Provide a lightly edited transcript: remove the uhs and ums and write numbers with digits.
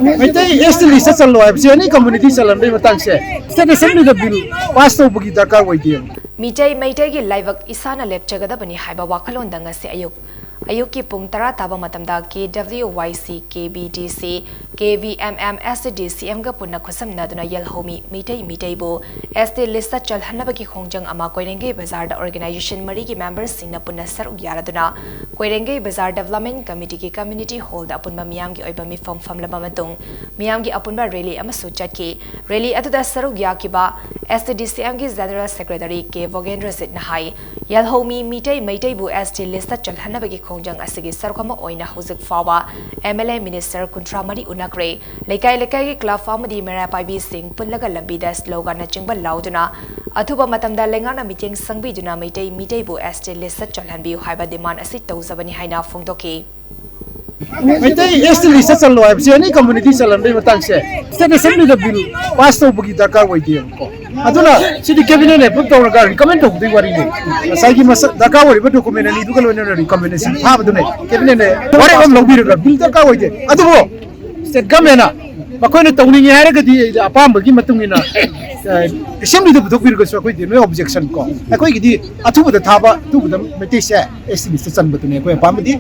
Maitai Stdcm chalo hai bse ni community chalam dei matang se Stdcm da bill pass to bugi darkar wai dia Mitai Maitai gi laibak isana lepchagada bani haiba wakhalon danga se ayuk ki pung tara taba matamda KWYC KBDC KVMM Stdcm ga punna khosam na duna yel homi Mitai bo SD list chal hanaba ki khongjang ama koirenge bazar da organization mari ki members singna punna saru yara duna koirenge bazar development committee ki community hall da punma miyam gi oiba mi fam laba matung miyam gi apunba rally ama sujat ki rally atuda saru ya ki ba Stdcm gi general secretary K Vogendra sit na hai yel homi Maitai bo SD list chal hanaba ki khongjang asigi sarkhama oina hojik fawa MLA minister Kuntramari unakre lekai ki club famadi mera paibi sing punlaga lambida slogan na chingba lauduna athuba matamda lengana meeting sangbi duna Maitai bo SD list chalhanbi haiba demand asi tawzabani haina phongdoki Maitai Stdcm chalo hai bse ni community chalam dei matang se Stdcm da bill pass to bugi darkar wai dia ko aduna sidi cabinet ne put to ga recommend to dei wari ne sai gi mas darkar wari ba document ni du kalo ne recommendation ha ba dune cabinet ne wari om lobi ga bill darkar wai dia adu state government na bakoi ne tawni ni hare ga di apam gi matung ina assembly da budok bir ga so koi di no objection ko koi gi di athu ba da thaba tu ba Maitai se Stdcm ba dune ko apam di